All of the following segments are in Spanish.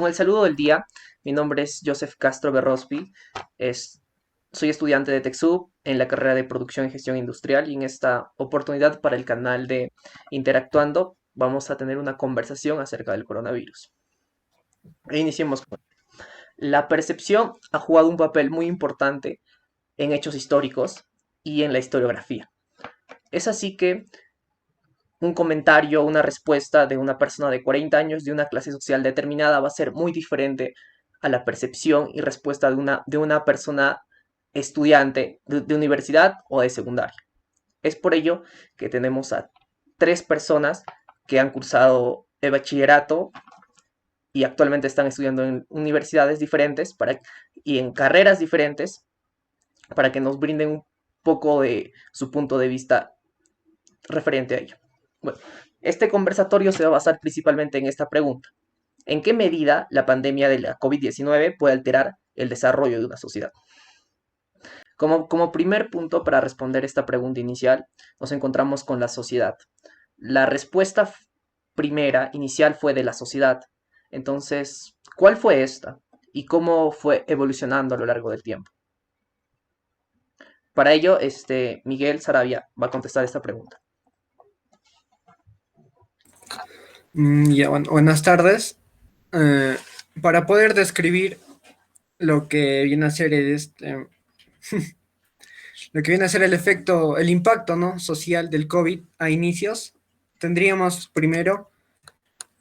con el saludo del día, mi nombre es Joseph Castro Berrospi, es, soy estudiante de TechSoup en la carrera de Producción y Gestión Industrial y en esta oportunidad para el canal de Interactuando vamos a tener una conversación acerca del coronavirus. Iniciemos. La percepción ha jugado un papel muy importante en hechos históricos y en la historiografía. Es así que un comentario, una respuesta de una persona de 40 años de una clase social determinada va a ser muy diferente a la percepción y respuesta de una persona estudiante de universidad o de secundaria. Es por ello que tenemos a tres personas que han cursado el bachillerato y actualmente están estudiando en universidades diferentes y en carreras diferentes para que nos brinden un poco de su punto de vista referente a ello. Bueno, este conversatorio se va a basar principalmente en esta pregunta. ¿En qué medida la pandemia de la COVID-19 puede alterar el desarrollo de una sociedad? Como primer punto para responder esta pregunta inicial, nos encontramos con la sociedad. La respuesta primera, inicial, fue de la sociedad. Entonces, ¿cuál fue esta? ¿Y cómo fue evolucionando a lo largo del tiempo? Para ello, Miguel Saravia va a contestar esta pregunta. Buenas tardes. Eh, para poder describir lo que viene a ser lo que viene a ser el efecto, el impacto, ¿no?, social del COVID a inicios, tendríamos primero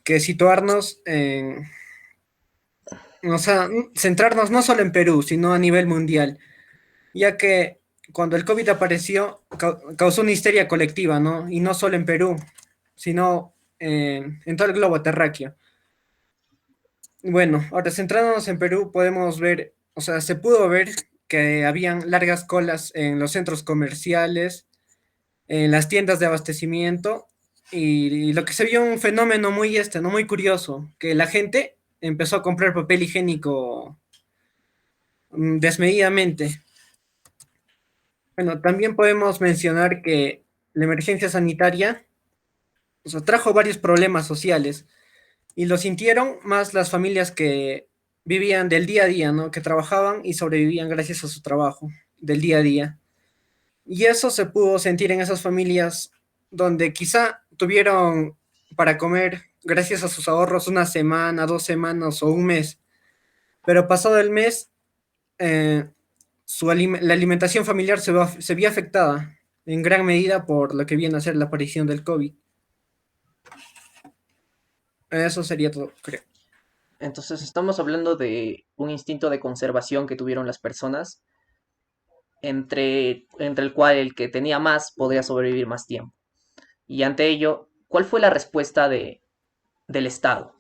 que situarnos o sea, centrarnos no solo en Perú, sino a nivel mundial, ya que cuando el COVID apareció, causó una histeria colectiva, ¿no? Y no solo en Perú, sino en todo el globo terráqueo. Bueno, ahora centrándonos en Perú, podemos ver, o sea, se pudo ver que habían largas colas en los centros comerciales, en las tiendas de abastecimiento, y lo que se vio un fenómeno muy, no muy curioso, que la gente empezó a comprar papel higiénico desmedidamente. Bueno, también podemos mencionar que la emergencia sanitaria, o sea, trajo varios problemas sociales. Y lo sintieron más las familias que vivían del día a día, ¿no? Que trabajaban y sobrevivían gracias a su trabajo del día a día. Y eso se pudo sentir en esas familias donde quizá tuvieron para comer gracias a sus ahorros una semana, 2 semanas o un mes. Pero pasado el mes, eh, la alimentación familiar se vio afectada en gran medida por lo que viene a ser la aparición del COVID. Eso sería todo, creo. Entonces, estamos hablando de un instinto de conservación que tuvieron las personas, entre el cual el que tenía más podría sobrevivir más tiempo. Y ante ello, ¿cuál fue la respuesta del Estado?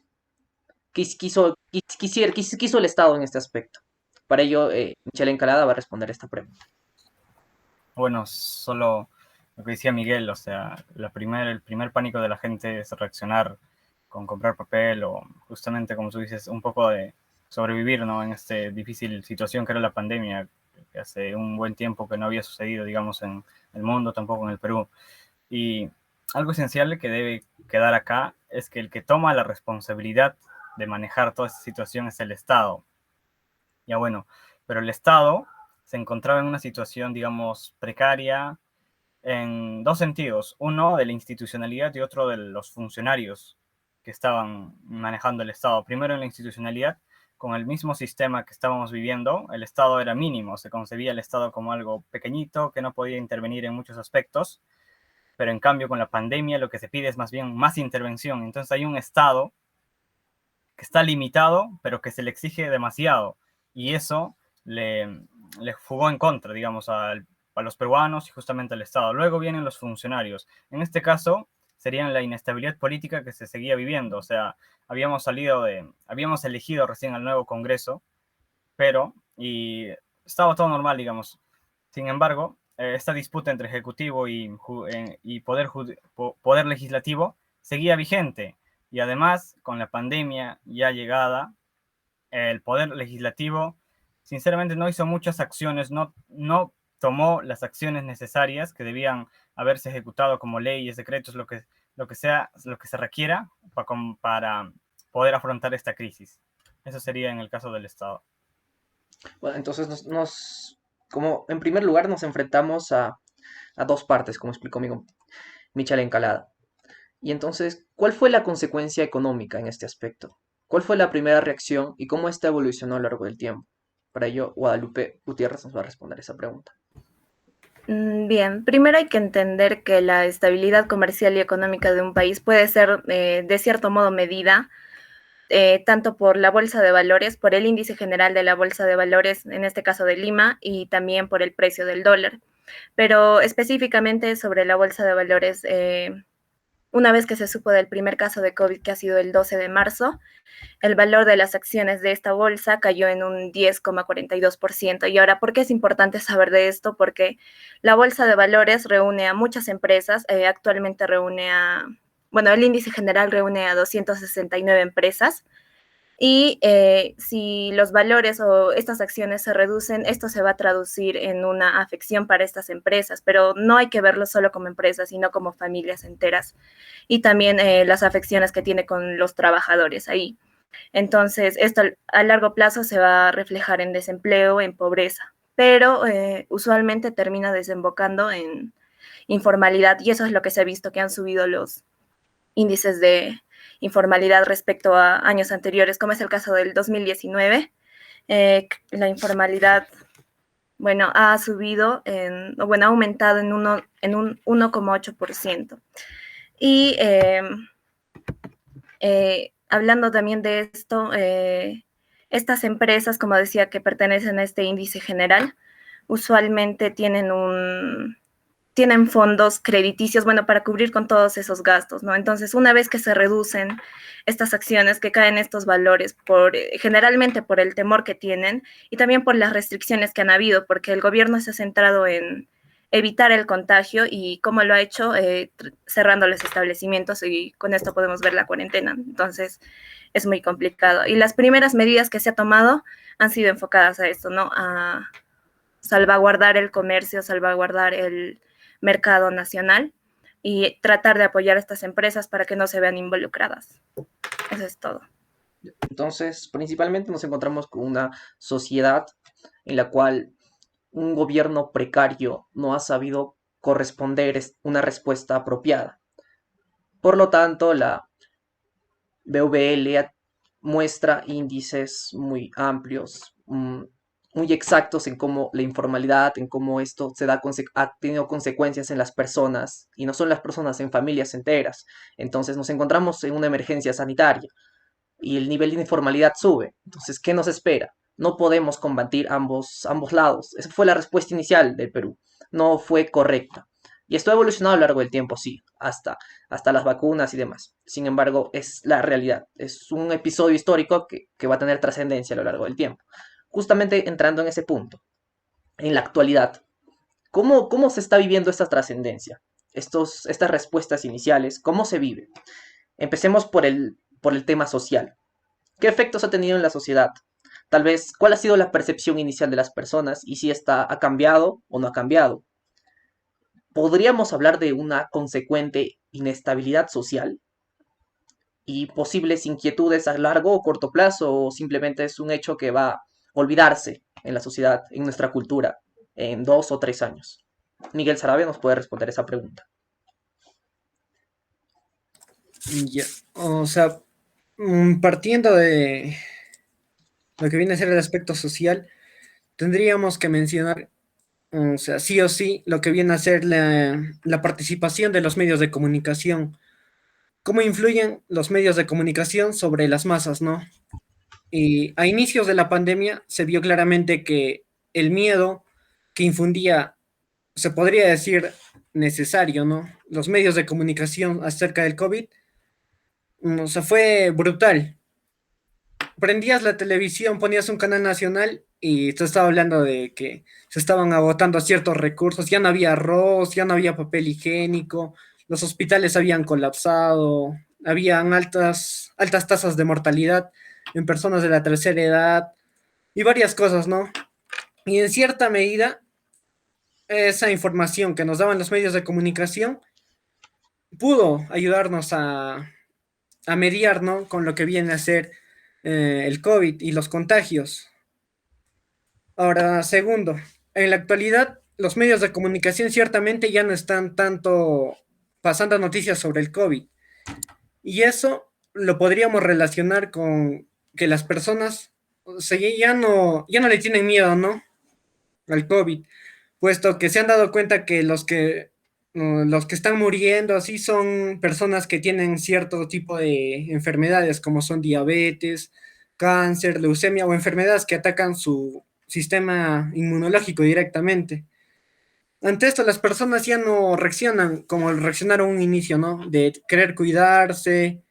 ¿Quiso el Estado en este aspecto? Para ello, Michelle Encalada va a responder esta pregunta. Bueno, solo lo que decía Miguel, o sea, el primer pánico de la gente es reaccionar con comprar papel o justamente, como tú dices, un poco de sobrevivir, ¿no?, en esta difícil situación que era la pandemia, que hace un buen tiempo que no había sucedido, digamos, en el mundo, tampoco en el Perú. Y algo esencial que debe quedar acá es que el que toma la responsabilidad de manejar toda esta situación es el Estado. Ya bueno, pero el Estado se encontraba en una situación, digamos, precaria en dos sentidos. Uno de la institucionalidad y otro de los funcionarios que estaban manejando el Estado. Primero en la institucionalidad, con el mismo sistema que estábamos viviendo, el Estado era mínimo, se concebía el Estado como algo pequeñito que no podía intervenir en muchos aspectos, pero en cambio con la pandemia lo que se pide es más bien más intervención. Entonces hay un Estado que está limitado, pero que se le exige demasiado, y eso le jugó en contra, digamos, a los peruanos y justamente al Estado. Luego vienen los funcionarios. En este caso, serían la inestabilidad política que se seguía viviendo. O sea, habíamos elegido recién al nuevo Congreso, y estaba todo normal, digamos. Sin embargo, esta disputa entre Ejecutivo y poder Legislativo seguía vigente. Y además, con la pandemia ya llegada, el Poder Legislativo sinceramente no hizo muchas acciones, no tomó las acciones necesarias que debían haberse ejecutado como leyes, decretos, lo que se requiera para poder afrontar esta crisis. Eso sería en el caso del Estado. Bueno, entonces como en primer lugar nos enfrentamos a dos partes, como explicó Michal Encalada. Y entonces, ¿cuál fue la consecuencia económica en este aspecto? ¿Cuál fue la primera reacción y cómo esta evolucionó a lo largo del tiempo? Para ello, Guadalupe Gutiérrez nos va a responder esa pregunta. Bien, primero hay que entender que la estabilidad comercial y económica de un país puede ser de cierto modo medida tanto por la bolsa de valores, por el índice general de la bolsa de valores, en este caso de Lima, y también por el precio del dólar. Pero específicamente sobre la bolsa de valores, una vez que se supo del primer caso de COVID, que ha sido el 12 de marzo, el valor de las acciones de esta bolsa cayó en un 10,42%. Y ahora, ¿por qué es importante saber de esto? Porque la bolsa de valores reúne a muchas empresas, actualmente el índice general reúne a 269 empresas. Y si los valores o estas acciones se reducen, esto se va a traducir en una afección para estas empresas, pero no hay que verlo solo como empresas, sino como familias enteras. Y también las afecciones que tiene con los trabajadores ahí. Entonces, esto a largo plazo se va a reflejar en desempleo, en pobreza, pero usualmente termina desembocando en informalidad y eso es lo que se ha visto, que han subido los índices de informalidad respecto a años anteriores, como es el caso del 2019. La informalidad, ha subido, ha aumentado en un 1,8%. Y hablando también de esto, estas empresas, como decía, que pertenecen a este índice general, usualmente tienen fondos crediticios, para cubrir con todos esos gastos, ¿no? Entonces, una vez que se reducen estas acciones, que caen estos valores, generalmente por el temor que tienen y también por las restricciones que han habido, porque el gobierno se ha centrado en evitar el contagio y cómo lo ha hecho, cerrando los establecimientos y con esto podemos ver la cuarentena. Entonces, es muy complicado. Y las primeras medidas que se ha tomado han sido enfocadas a esto, ¿no? A salvaguardar el comercio, salvaguardar el mercado nacional y tratar de apoyar a estas empresas para que no se vean involucradas. Eso es todo. Entonces, principalmente nos encontramos con una sociedad en la cual un gobierno precario no ha sabido corresponder una respuesta apropiada. Por lo tanto, la BVL muestra índices muy amplios, muy exactos en cómo la informalidad, en cómo esto ha tenido consecuencias en las personas, y no son las personas, en familias enteras. Entonces nos encontramos en una emergencia sanitaria y el nivel de informalidad sube. Entonces, ¿qué nos espera? No podemos combatir ambos lados. Esa fue la respuesta inicial del Perú. No fue correcta. Y esto ha evolucionado a lo largo del tiempo, sí, hasta las vacunas y demás. Sin embargo, es la realidad. Es un episodio histórico que va a tener trascendencia a lo largo del tiempo. Justamente entrando en ese punto, en la actualidad, ¿cómo se está viviendo esta trascendencia? Estas respuestas iniciales, ¿cómo se vive? Empecemos por el tema social. ¿Qué efectos ha tenido en la sociedad? Tal vez, ¿cuál ha sido la percepción inicial de las personas y si esta ha cambiado o no ha cambiado? ¿Podríamos hablar de una consecuente inestabilidad social y posibles inquietudes a largo o corto plazo, o simplemente es un hecho que va a olvidarse en la sociedad, en nuestra cultura, en 2 o 3 años? Miguel Sarabia nos puede responder esa pregunta. Ya, o sea, partiendo de lo que viene a ser el aspecto social, tendríamos que mencionar, o sea, sí o sí, lo que viene a ser la participación de los medios de comunicación. ¿Cómo influyen los medios de comunicación sobre las masas, no? Y a inicios de la pandemia se vio claramente que el miedo que infundía, se podría decir, necesario, ¿no? Los medios de comunicación acerca del COVID, o sea, fue brutal. Prendías la televisión, ponías un canal nacional y te estaba hablando de que se estaban agotando ciertos recursos, ya no había arroz, ya no había papel higiénico, los hospitales habían colapsado, habían altas tasas de mortalidad en personas de la tercera edad y varias cosas, ¿no? Y en cierta medida, esa información que nos daban los medios de comunicación pudo ayudarnos a mediar, ¿no? Con lo que viene a ser el COVID y los contagios. Ahora, segundo, en la actualidad los medios de comunicación ciertamente ya no están tanto pasando noticias sobre el COVID. Y eso lo podríamos relacionar con que las personas o sea, ya no le tienen miedo, ¿no? Al COVID, puesto que se han dado cuenta que los que están muriendo así son personas que tienen cierto tipo de enfermedades, como son diabetes, cáncer, leucemia o enfermedades que atacan su sistema inmunológico directamente. Ante esto, las personas ya no reaccionan como reaccionaron a un inicio, ¿no? De querer cuidarse.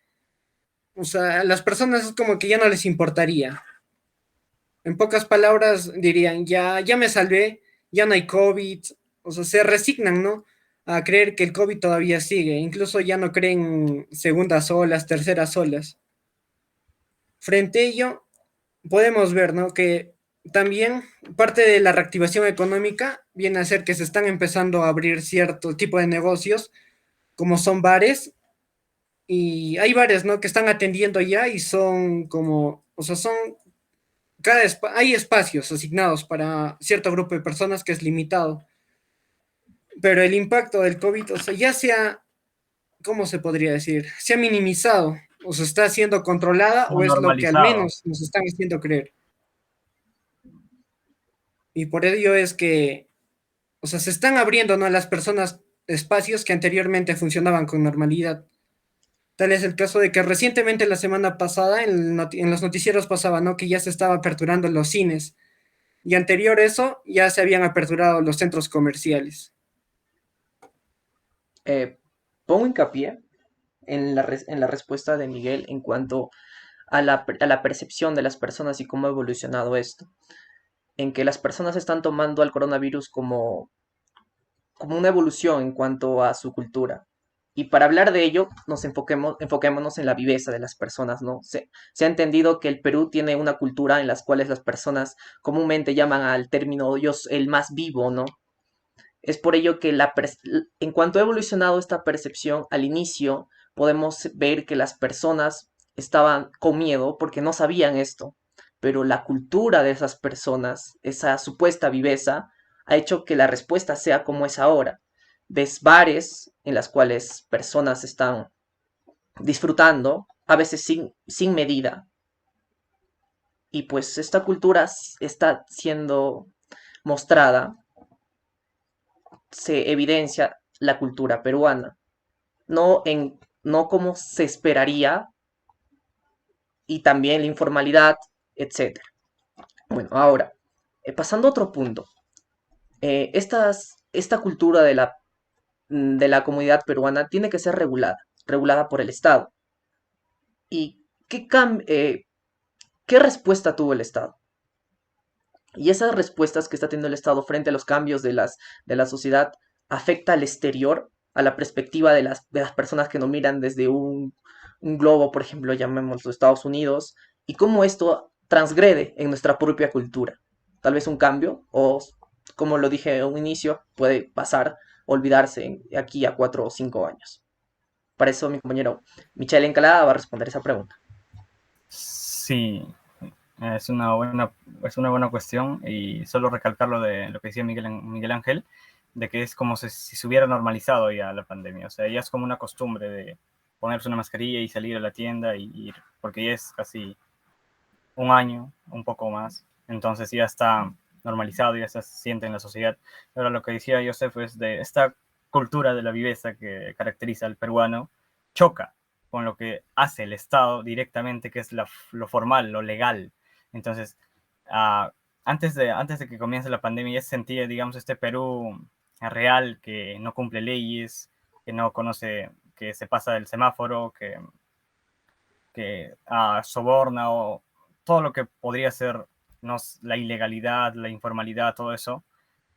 O sea, a las personas es como que ya no les importaría. En pocas palabras dirían, ya me salvé, ya no hay COVID. O sea, se resignan, ¿no? A creer que el COVID todavía sigue. Incluso ya no creen segundas olas, terceras olas. Frente a ello, podemos ver, ¿no? Que también parte de la reactivación económica viene a ser que se están empezando a abrir cierto tipo de negocios, como son bares, y hay bares, ¿no? Que están atendiendo ya y son como, o sea, hay espacios asignados para cierto grupo de personas que es limitado, pero el impacto del COVID, o sea, ¿cómo se podría decir? Se ha minimizado, o se está siendo controlada, Como o es lo que al normalizado. menos nos están haciendo creer. Y por ello es que, o sea, se están abriendo, ¿no? A las personas espacios que anteriormente funcionaban con normalidad. Tal es el caso de que recientemente, la semana pasada, en los noticieros pasaba, ¿no? Que ya se estaba aperturando los cines. Y anterior a eso, ya se habían aperturado los centros comerciales. Eh, Pongo hincapié en la respuesta de Miguel en cuanto a la percepción de las personas y cómo ha evolucionado esto, en que las personas están tomando al coronavirus como una evolución en cuanto a su cultura. Y para hablar de ello, enfoquémonos en la viveza de las personas, ¿no? Se ha entendido que el Perú tiene una cultura en las cuales las personas comúnmente llaman al término Dios el más vivo, ¿no? Es por ello que en cuanto ha evolucionado esta percepción, al inicio podemos ver que las personas estaban con miedo porque no sabían esto, pero la cultura de esas personas, esa supuesta viveza, ha hecho que la respuesta sea como es ahora. Ves bares en las cuales personas están disfrutando, a veces sin medida, y pues esta cultura está siendo mostrada, se evidencia la cultura peruana, no como se esperaría, y también la informalidad, etcétera. Bueno, ahora, pasando a otro punto, esta cultura de la comunidad peruana tiene que ser regulada por el Estado. ¿Y qué respuesta tuvo el Estado? Y esas respuestas que está teniendo el Estado frente a los cambios de la sociedad afecta al exterior, a la perspectiva de las personas que nos miran desde un globo, por ejemplo, llamémoslo Estados Unidos, y cómo esto transgrede en nuestra propia cultura. Tal vez un cambio, o como lo dije en un inicio, puede pasar, olvidarse aquí a 4 o 5 años. Para eso mi compañero Michelle Encalada va a responder esa pregunta. Sí, es una buena cuestión, y solo recalcar lo que decía Miguel Ángel, de que es como si se hubiera normalizado ya la pandemia. O sea, ya es como una costumbre de ponerse una mascarilla y salir a la tienda y ir, porque ya es casi un año, un poco más. Entonces ya está normalizado, ya se siente en la sociedad. Ahora, lo que decía Joseph es de esta cultura de la viveza que caracteriza al peruano, choca con lo que hace el Estado directamente, que es lo formal, lo legal. Entonces, uh, antes de que comience la pandemia, ya se sentía, digamos, este Perú real, que no cumple leyes, que no conoce, que se pasa del semáforo, que soborna, o todo lo que podría ser, ¿no?, la ilegalidad, la informalidad, todo eso,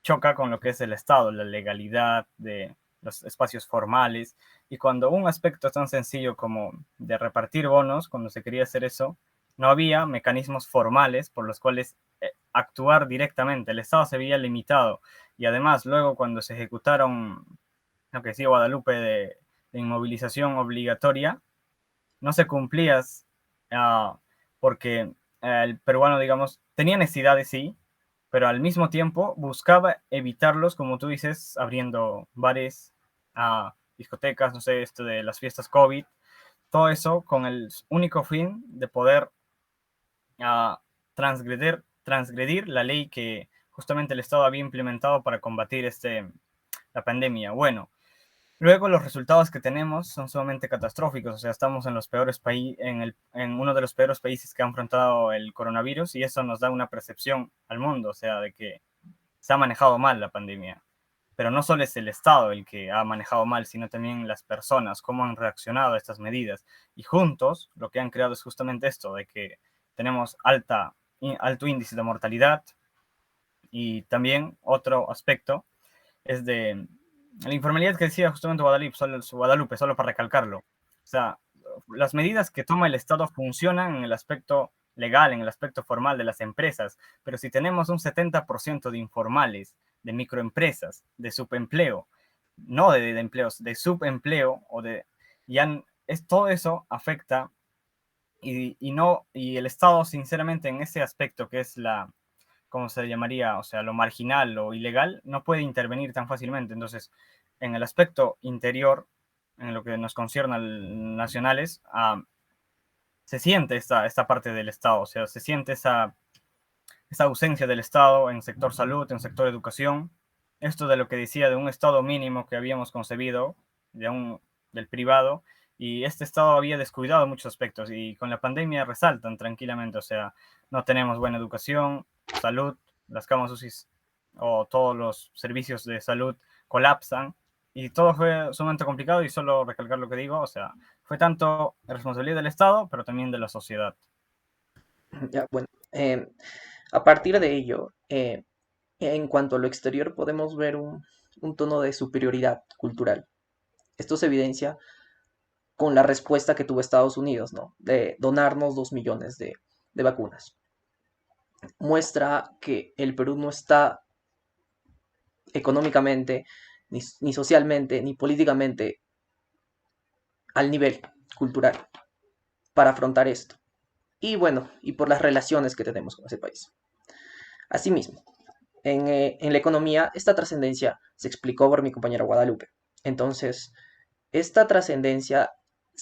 choca con lo que es el Estado, la legalidad de los espacios formales. Y cuando un aspecto tan sencillo como de repartir bonos, cuando se quería hacer eso, no había mecanismos formales por los cuales actuar directamente. El Estado se veía limitado. Y además, luego, cuando se ejecutaron lo que decía Guadalupe de inmovilización obligatoria, no se cumplía porque el peruano, digamos, tenía necesidades, sí, pero al mismo tiempo buscaba evitarlos, como tú dices, abriendo bares, discotecas, no sé, esto de las fiestas COVID, todo eso con el único fin de poder transgredir la ley que justamente el Estado había implementado para combatir la pandemia. Bueno, luego los resultados que tenemos son sumamente catastróficos, o sea, estamos en los peores países, en uno de los peores países que han afrontado el coronavirus, y eso nos da una percepción al mundo, o sea, de que se ha manejado mal la pandemia. Pero no solo es el Estado el que ha manejado mal, sino también las personas, cómo han reaccionado a estas medidas. Y juntos lo que han creado es justamente esto, de que tenemos alto índice de mortalidad, y también otro aspecto es de la informalidad que decía justamente Guadalupe, solo para recalcarlo. O sea, las medidas que toma el Estado funcionan en el aspecto legal, en el aspecto formal de las empresas, pero si tenemos un 70% de informales, de microempresas, de subempleo, no de empleos, de subempleo, todo eso afecta, y el Estado, sinceramente, en ese aspecto que es ¿cómo se llamaría? O sea, lo marginal o ilegal, no puede intervenir tan fácilmente. Entonces, en el aspecto interior, en lo que nos concierne al nacionales, se siente esta parte del Estado, o sea, se siente esa ausencia del Estado en sector salud, en sector educación. Esto de lo que decía de un Estado mínimo que habíamos concebido, del privado, y este Estado había descuidado muchos aspectos, y con la pandemia resaltan tranquilamente, o sea, no tenemos buena educación, salud, las camas UCI o todos los servicios de salud colapsan, y todo fue sumamente complicado, y solo recalcar lo que digo, o sea, fue tanto responsabilidad del Estado, pero también de la sociedad. Ya, bueno, a partir de ello, en cuanto a lo exterior, podemos ver un tono de superioridad cultural. Esto se evidencia con la respuesta que tuvo Estados Unidos, ¿no? De donarnos 2 millones de vacunas. Muestra que el Perú no está económicamente, ni socialmente, ni políticamente al nivel cultural para afrontar esto. Y bueno, y por las relaciones que tenemos con ese país. Asimismo, en la economía, esta trascendencia se explicó por mi compañera Guadalupe. Entonces, esta trascendencia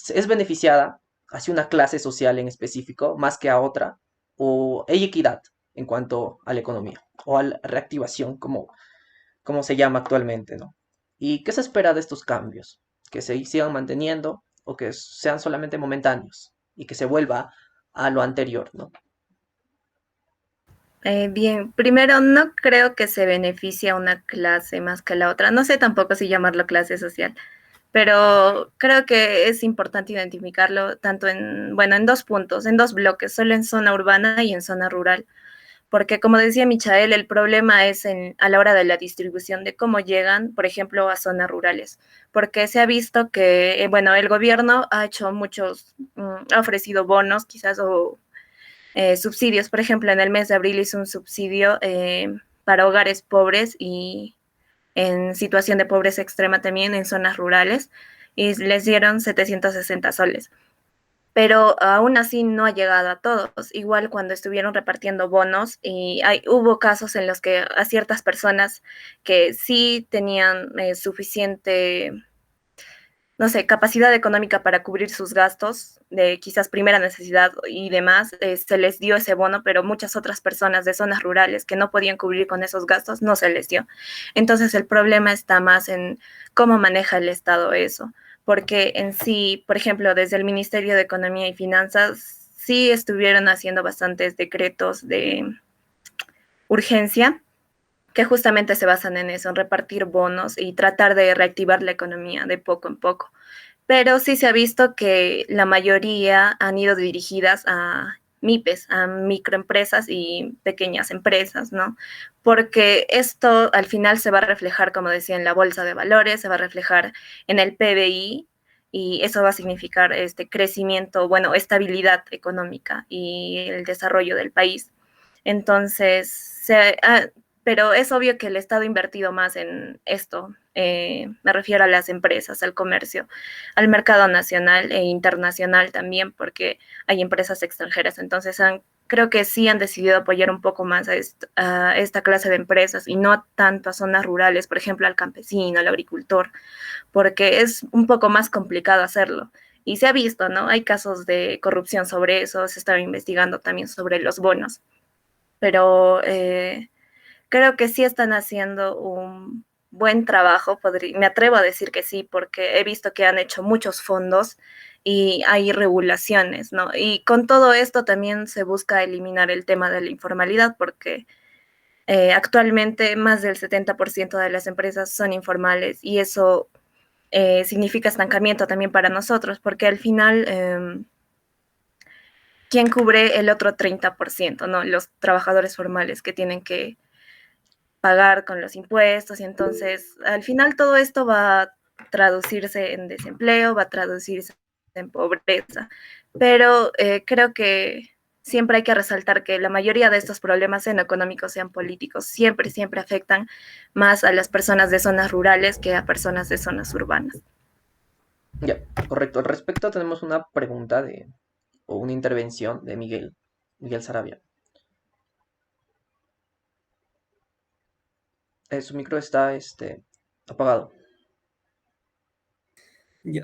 es beneficiada hacia una clase social en específico más que a otra, o hay equidad en cuanto a la economía, o a la reactivación, como se llama actualmente, ¿no? ¿Y qué se espera de estos cambios? Que se sigan manteniendo o que sean solamente momentáneos y que se vuelva a lo anterior, ¿no? Bien, primero no creo que se beneficie a una clase más que a la otra. No sé tampoco si llamarlo clase social, pero creo que es importante identificarlo tanto en dos puntos, en dos bloques, solo en zona urbana y en zona rural. Porque como decía Michael, el problema es a la hora de la distribución de cómo llegan, por ejemplo, a zonas rurales, porque se ha visto que, bueno, el gobierno ha hecho ha ofrecido bonos quizás o subsidios. Por ejemplo, en el mes de abril hizo un subsidio para hogares pobres y en situación de pobreza extrema también en zonas rurales, y les dieron 760 soles. Pero aún así no ha llegado a todos. Igual cuando estuvieron repartiendo bonos, y hubo casos en los que a ciertas personas que sí tenían suficiente, no sé, capacidad económica para cubrir sus gastos de quizás primera necesidad y demás, se les dio ese bono, pero muchas otras personas de zonas rurales que no podían cubrir con esos gastos, no se les dio. Entonces el problema está más en cómo maneja el Estado eso, porque en sí, por ejemplo, desde el Ministerio de Economía y Finanzas, sí estuvieron haciendo bastantes decretos de urgencia que justamente se basan en eso, en repartir bonos y tratar de reactivar la economía de poco en poco. Pero sí se ha visto que la mayoría han ido dirigidas a MIPES, a microempresas y pequeñas empresas, ¿no? Porque esto al final se va a reflejar, como decía, en la bolsa de valores, se va a reflejar en el PBI, y eso va a significar este crecimiento, bueno, estabilidad económica y el desarrollo del país. Entonces, pero es obvio que el Estado ha invertido más en esto. Me refiero a las empresas, al comercio, al mercado nacional e internacional también, porque hay empresas extranjeras. Entonces, creo que sí han decidido apoyar un poco más a esta clase de empresas y no tanto a zonas rurales, por ejemplo, al campesino, al agricultor, porque es un poco más complicado hacerlo. Y se ha visto, ¿no? Hay casos de corrupción sobre eso, se estaba investigando también sobre los bonos, pero creo que sí están haciendo un buen trabajo, me atrevo a decir que sí, porque he visto que han hecho muchos fondos y hay regulaciones, ¿no? Y con todo esto también se busca eliminar el tema de la informalidad, porque actualmente más del 70% de las empresas son informales y eso significa estancamiento también para nosotros, porque al final, ¿quién cubre el otro 30%? ¿No? Los trabajadores formales que tienen que pagar con los impuestos y entonces al final todo esto va a traducirse en desempleo, va a traducirse en pobreza. Pero creo que siempre hay que resaltar que la mayoría de estos problemas, sean económicos, sean políticos, siempre, siempre afectan más a las personas de zonas rurales que a personas de zonas urbanas. Ya, correcto. Al respecto tenemos una pregunta o una intervención de Miguel Sarabia. Su micro está apagado.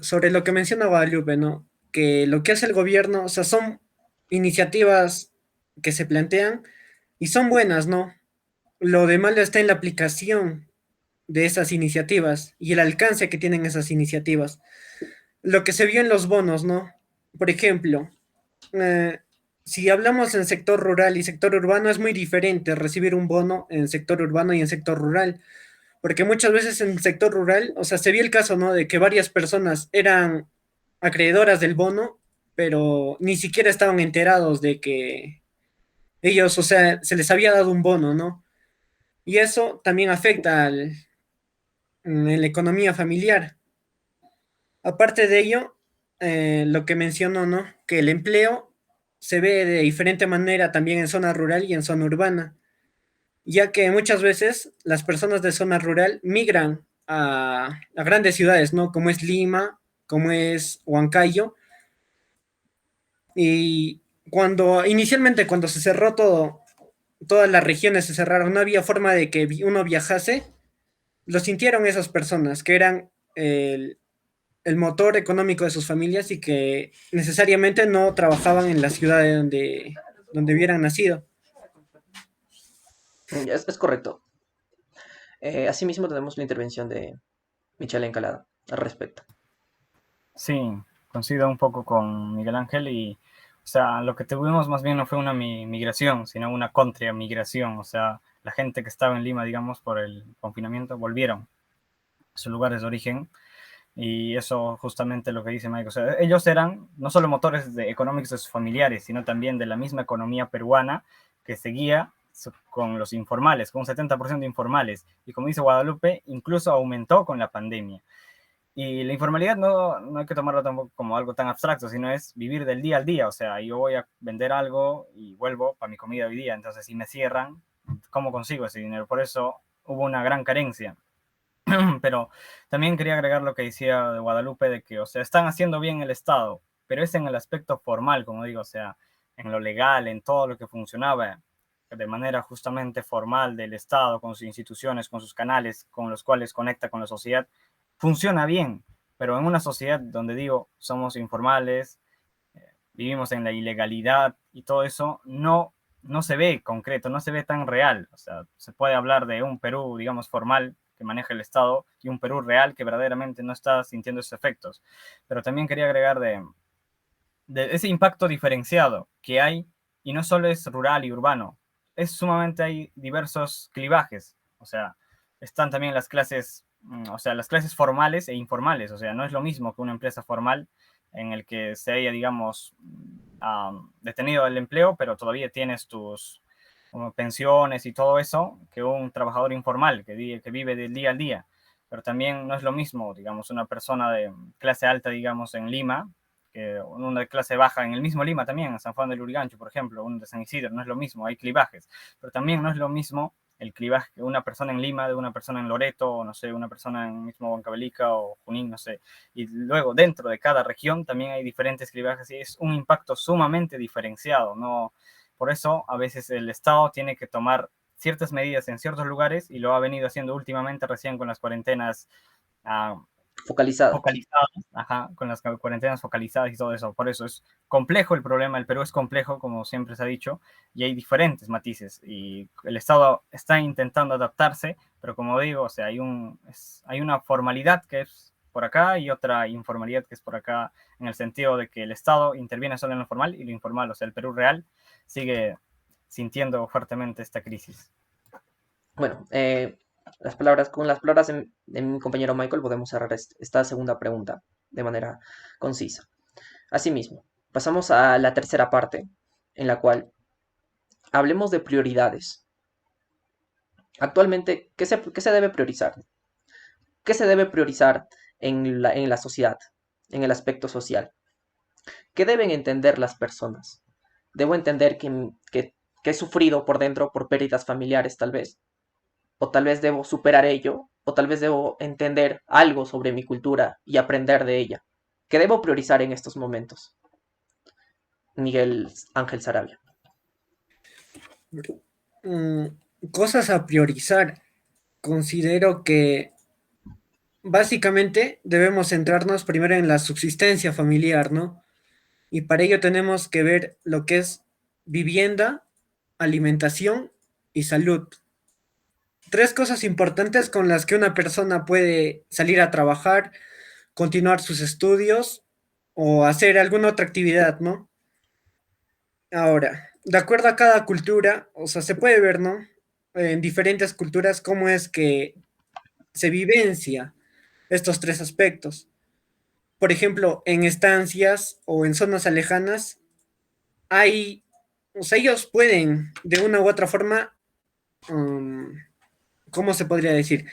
Sobre lo que menciona Guadalupe, ¿no? Que lo que hace el gobierno, o sea, son iniciativas que se plantean y son buenas, ¿no? Lo de malo está en la aplicación de esas iniciativas y el alcance que tienen esas iniciativas. Lo que se vio en los bonos, ¿no? Por ejemplo, eh, si hablamos en sector rural y sector urbano, es muy diferente recibir un bono en sector urbano y en sector rural, porque muchas veces en el sector rural, o sea, se vio el caso, ¿no? De que varias personas eran acreedoras del bono, pero ni siquiera estaban enterados de que ellos, o sea, se les había dado un bono, ¿no? Y eso también afecta en la economía familiar. Aparte de ello, lo que mencionó, ¿no? Que el empleo se ve de diferente manera también en zona rural y en zona urbana, ya que muchas veces las personas de zona rural migran a grandes ciudades, ¿no? Como es Lima, como es Huancayo, y inicialmente cuando se cerró todo, todas las regiones se cerraron, no había forma de que uno viajase, lo sintieron esas personas, que eran el motor económico de sus familias y que necesariamente no trabajaban en la ciudad donde hubieran nacido. Es correcto. Asimismo tenemos la intervención de Michelle Encalada al respecto. Sí, coincido un poco con Miguel Ángel y, o sea, lo que tuvimos más bien no fue una migración, sino una contra-migración. O sea, la gente que estaba en Lima, digamos, por el confinamiento, volvieron a sus lugares de origen. Y eso justamente lo que dice Mike. O sea, ellos eran no solo motores económicos de sus familiares, sino también de la misma economía peruana que seguía con los informales, con un 70% de informales. Y como dice Guadalupe, incluso aumentó con la pandemia. Y la informalidad no hay que tomarlo tampoco como algo tan abstracto, sino es vivir del día al día. O sea, yo voy a vender algo y vuelvo para mi comida hoy día. Entonces, si me cierran, ¿cómo consigo ese dinero? Por eso hubo una gran carencia. Pero también quería agregar lo que decía de Guadalupe, de que, o sea, están haciendo bien el Estado, pero es en el aspecto formal, como digo, o sea, en lo legal, en todo lo que funcionaba de manera justamente formal del Estado, con sus instituciones, con sus canales, con los cuales conecta con la sociedad, funciona bien, pero en una sociedad donde digo, somos informales, vivimos en la ilegalidad y todo eso, no se ve concreto, no se ve tan real. O sea, se puede hablar de un Perú, digamos, formal que maneja el Estado y un Perú real que verdaderamente no está sintiendo esos efectos. Pero también quería agregar de ese impacto diferenciado que hay, y no solo es rural y urbano, es sumamente, hay diversos clivajes. O sea, están también las clases, o sea, las clases formales e informales. O sea, no es lo mismo que una empresa formal en el que se haya, digamos, detenido el empleo, pero todavía tienes tus pensiones y todo eso, que un trabajador informal que vive del día al día. Pero también no es lo mismo, digamos, una persona de clase alta, digamos, en Lima, que una de clase baja en el mismo Lima también, en San Juan del Urigancho, por ejemplo, un de San Isidro, no es lo mismo, hay clivajes. Pero también no es lo mismo el clivaje de una persona en Lima, de una persona en Loreto, o no sé, una persona en mismo Huancavelica o Junín, no sé. Y luego dentro de cada región también hay diferentes clivajes y es un impacto sumamente diferenciado, ¿no? Por eso a veces el Estado tiene que tomar ciertas medidas en ciertos lugares y lo ha venido haciendo últimamente recién con las cuarentenas Focalizadas. focalizadas, ajá, con las cuarentenas focalizadas y todo eso. Por eso es complejo el problema. El Perú es complejo, como siempre se ha dicho, y hay diferentes matices. Y el Estado está intentando adaptarse, pero como digo, o sea, hay una formalidad que es por acá y otra informalidad que es por acá, en el sentido de que el Estado interviene solo en lo formal y lo informal. O sea, el Perú real sigue sintiendo fuertemente esta crisis. Bueno, con las palabras de mi compañero Michael podemos cerrar esta segunda pregunta de manera concisa. Asimismo, pasamos a la tercera parte, en la cual hablemos de prioridades. Actualmente, qué se debe priorizar? ¿Qué se debe priorizar en la sociedad, en el aspecto social? ¿Qué deben entender las personas? ¿Debo entender que he sufrido por dentro por pérdidas familiares, tal vez? ¿O tal vez debo superar ello? ¿O tal vez debo entender algo sobre mi cultura y aprender de ella? ¿Qué debo priorizar en estos momentos? Miguel Ángel Sarabia. Mm, Cosas a priorizar. Considero que básicamente debemos centrarnos primero en la subsistencia familiar, ¿no? Y para ello tenemos que ver lo que es vivienda, alimentación y salud. Tres cosas importantes con las que una persona puede salir a trabajar, continuar sus estudios o hacer alguna otra actividad, ¿no? Ahora, de acuerdo a cada cultura, o sea, se puede ver, ¿no? En diferentes culturas cómo es que se vivencia estos tres aspectos. Por ejemplo, en estancias o en zonas alejanas, hay, o sea, ellos pueden de una u otra forma, um, ¿cómo se podría decir?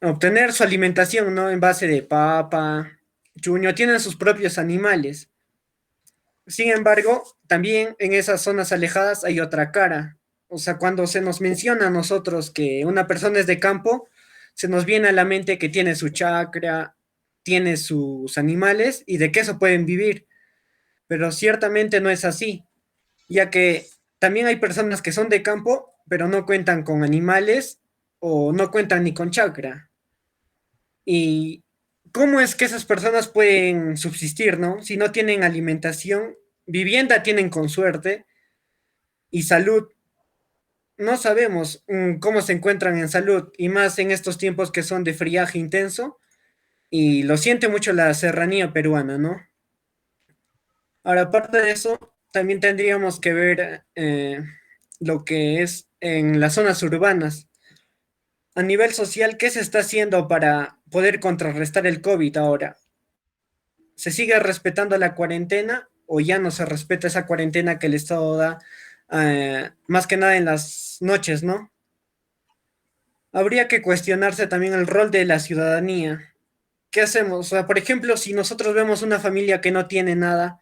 Obtener su alimentación, ¿no? En base de papa, chuño, tienen sus propios animales. Sin embargo, también en esas zonas alejadas hay otra cara. O sea, cuando se nos menciona a nosotros que una persona es de campo, se nos viene a la mente que tiene su chacra, tiene sus animales y de que eso pueden vivir. Pero ciertamente no es así, ya que también hay personas que son de campo, pero no cuentan con animales o no cuentan ni con chakra. ¿Y cómo es que esas personas pueden subsistir, no? Si no tienen alimentación, vivienda tienen con suerte y salud, no sabemos cómo se encuentran en salud y más en estos tiempos que son de friaje intenso y lo siente mucho la serranía peruana, ¿no? Ahora, aparte de eso, también tendríamos que ver lo que es en las zonas urbanas. A nivel social, ¿qué se está haciendo para poder contrarrestar el COVID ahora? ¿Se sigue respetando la cuarentena o ya no se respeta esa cuarentena que el Estado da más que nada en las noches, ¿no? Habría que cuestionarse también el rol de la ciudadanía. ¿Qué hacemos? O sea, por ejemplo, si nosotros vemos una familia que no tiene nada,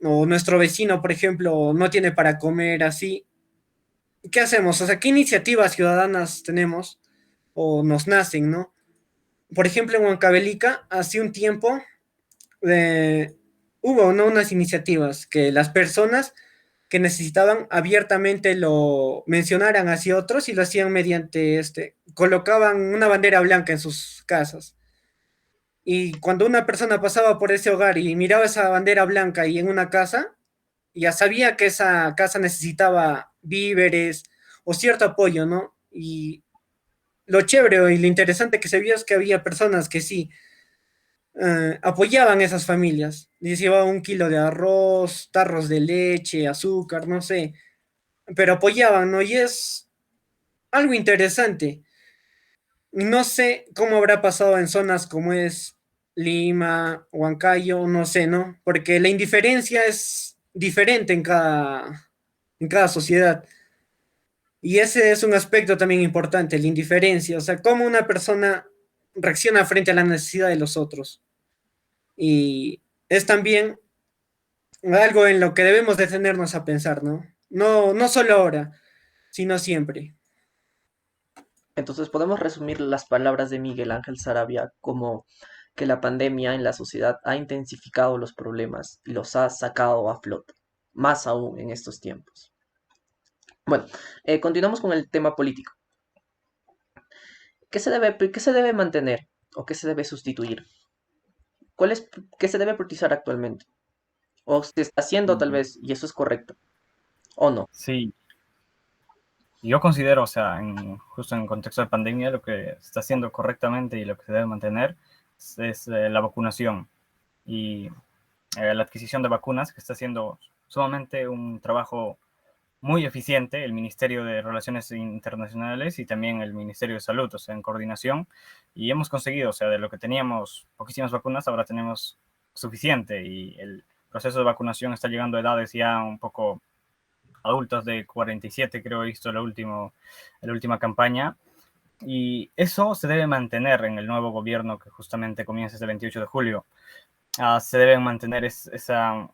o nuestro vecino, por ejemplo, no tiene para comer así, ¿qué hacemos? O sea, ¿qué iniciativas ciudadanas tenemos o nos nacen, ¿no? Por ejemplo, en Huancavelica, hace un tiempo, eh, hubo, ¿no? Unas iniciativas que las personas que necesitaban abiertamente lo mencionaran hacia otros y lo hacían mediante colocaban una bandera blanca en sus casas. Y cuando una persona pasaba por ese hogar y miraba esa bandera blanca y en una casa, ya sabía que esa casa necesitaba víveres o cierto apoyo, ¿no? Y lo chévere y lo interesante que se vio es que había personas que sí apoyaban esas familias. Les llevaban un kilo de arroz, tarros de leche, azúcar, no sé, pero apoyaban, ¿no? Y es algo interesante. No sé cómo habrá pasado en zonas como es Lima, Huancayo, no sé, ¿no? Porque la indiferencia es diferente en cada sociedad. Y ese es un aspecto también importante, la indiferencia, o sea, cómo una persona reacciona frente a la necesidad de los otros. Y es también algo en lo que debemos detenernos a pensar, ¿no? No, no solo ahora, sino siempre. Entonces podemos resumir las palabras de Miguel Ángel Saravia como que la pandemia en la sociedad ha intensificado los problemas y los ha sacado a flote, más aún en estos tiempos. Bueno, continuamos con el tema político. Qué se debe mantener o qué se debe sustituir? ¿Cuál es, qué se debe priorizar actualmente? O se está haciendo tal Mm, vez, y eso es correcto, o no. Sí, yo considero, o sea, justo en el contexto de pandemia, lo que se está haciendo correctamente y lo que se debe mantener es la vacunación y la adquisición de vacunas, que está haciendo sumamente un trabajo muy eficiente el Ministerio de Relaciones Internacionales y también el Ministerio de Salud, o sea, en coordinación. Y hemos conseguido, o sea, de lo que teníamos poquísimas vacunas, ahora tenemos suficiente y el proceso de vacunación está llegando a edades ya un poco adultas de 47, creo he visto la última campaña. Y eso se debe mantener en el nuevo gobierno que justamente comienza este 28 de julio. Se deben mantener esa,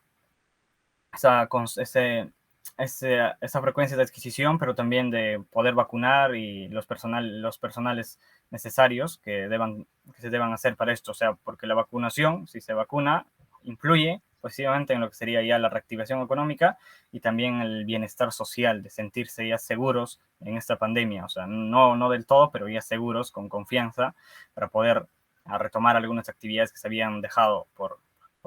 esa frecuencia de adquisición, pero también de poder vacunar y los personales necesarios que se deban hacer para esto. O sea, porque la vacunación, si se vacuna, influye positivamente en lo que sería ya la reactivación económica y también el bienestar social, de sentirse ya seguros en esta pandemia. O sea, no del todo, pero ya seguros, con confianza, para poder retomar algunas actividades que se habían dejado por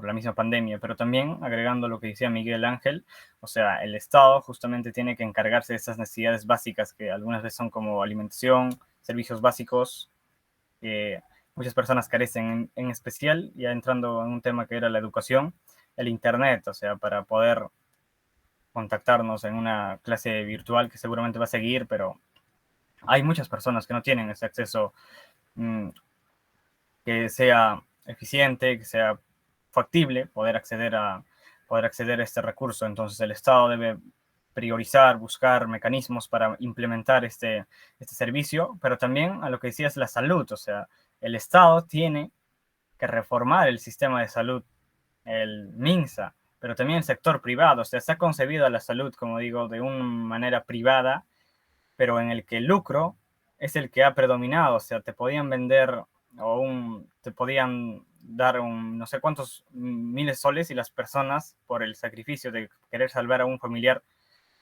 la misma pandemia, pero también agregando lo que decía Miguel Ángel, o sea, el Estado justamente tiene que encargarse de esas necesidades básicas que algunas veces son como alimentación, servicios básicos, que muchas personas carecen, en especial, ya entrando en un tema que era la educación, el Internet, o sea, para poder contactarnos en una clase virtual que seguramente va a seguir, pero hay muchas personas que no tienen ese acceso mmm, que sea eficiente, que sea factible poder acceder a este recurso. Entonces el Estado debe priorizar, buscar mecanismos para implementar este servicio, pero también a lo que decía es la salud, o sea, el Estado tiene que reformar el sistema de salud, el MINSA, pero también el sector privado, o sea, se ha concebido a la salud, como digo, de una manera privada, pero en el que el lucro es el que ha predominado, o sea, te podían vender te podían dar no sé cuántos miles de soles y las personas, por el sacrificio de querer salvar a un familiar,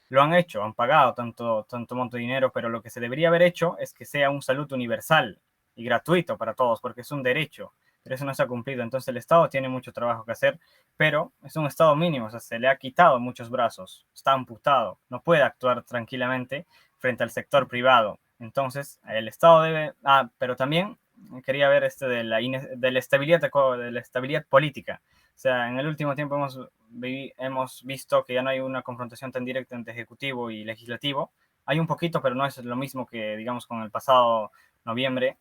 lo han hecho, han pagado tanto monto de dinero, pero lo que se debería haber hecho es que sea un salud universal y gratuito para todos, porque es un derecho, pero eso no se ha cumplido. Entonces el Estado tiene mucho trabajo que hacer, pero es un Estado mínimo, o sea, se le ha quitado muchos brazos, está amputado, no puede actuar tranquilamente frente al sector privado. Entonces el Estado debe, pero también quería ver de la estabilidad política. O sea, en el último tiempo hemos visto que ya no hay una confrontación tan directa entre ejecutivo y legislativo. Hay un poquito, pero no es lo mismo que, digamos, con el pasado noviembre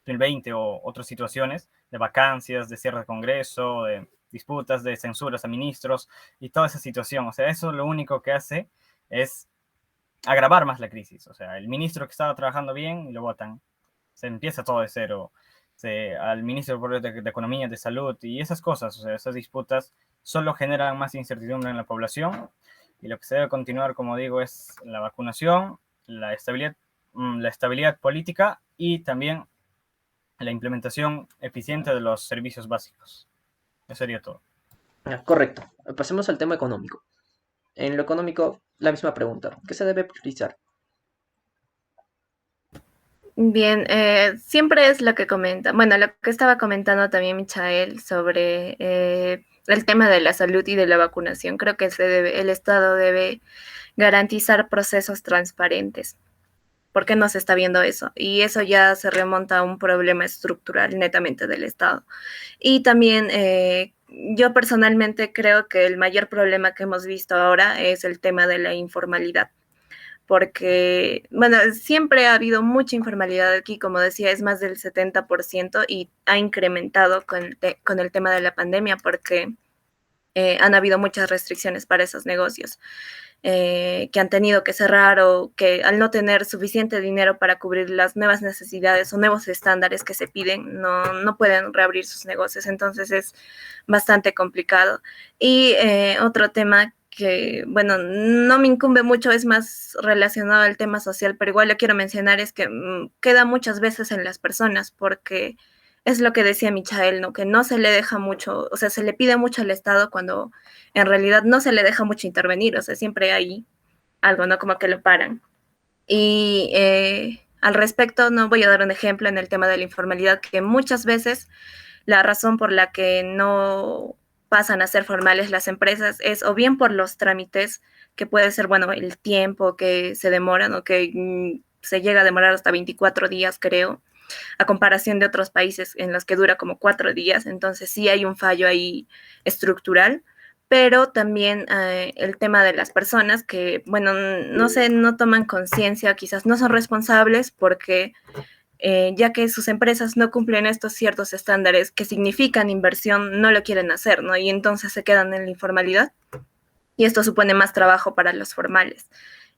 2020 o otras situaciones de vacancias, de cierre de Congreso, de disputas, de censuras a ministros y toda esa situación. O sea, eso lo único que hace es agravar más la crisis. O sea, el ministro que estaba trabajando bien lo votan. Se empieza todo de cero. Al ministro de Economía, de Salud y esas cosas, o sea, esas disputas solo generan más incertidumbre en la población y lo que se debe continuar, como digo, es la vacunación, la estabilidad política y también la implementación eficiente de los servicios básicos. Eso sería todo. Correcto. Pasemos al tema económico. En lo económico, la misma pregunta. ¿Qué se debe priorizar? Bien, siempre es lo que comenta, bueno, lo que estaba comentando también Michael sobre el tema de la salud y de la vacunación. Creo que el Estado debe garantizar procesos transparentes, porque no se está viendo eso. Y eso ya se remonta a un problema estructural netamente del Estado. Y también yo personalmente creo que el mayor problema que hemos visto ahora es el tema de la informalidad, porque, bueno, siempre ha habido mucha informalidad aquí, como decía, es más del 70% y ha incrementado con el tema de la pandemia porque han habido muchas restricciones para esos negocios que han tenido que cerrar o que al no tener suficiente dinero para cubrir las nuevas necesidades o nuevos estándares que se piden, no pueden reabrir sus negocios. Entonces es bastante complicado. Y otro tema que, bueno, no me incumbe mucho, es más relacionado al tema social, pero igual lo quiero mencionar, es que queda muchas veces en las personas, porque es lo que decía Michael, ¿no? Que no se le deja mucho, o sea, se le pide mucho al Estado cuando en realidad no se le deja mucho intervenir, o sea, siempre hay algo, ¿no? Como que lo paran. Y al respecto, no voy a dar un ejemplo en el tema de la informalidad, que muchas veces la razón por la que no pasan a ser formales las empresas es o bien por los trámites, que puede ser, bueno, el tiempo que se demoran o que se llega a demorar hasta 24 días, creo, a comparación de otros países en los que dura como 4 días. Entonces sí hay un fallo ahí estructural, pero también el tema de las personas que, bueno, no sé, no toman conciencia, quizás no son responsables porque ya que sus empresas no cumplen estos ciertos estándares que significan inversión, no lo quieren hacer, ¿no? Y entonces se quedan en la informalidad y esto supone más trabajo para los formales.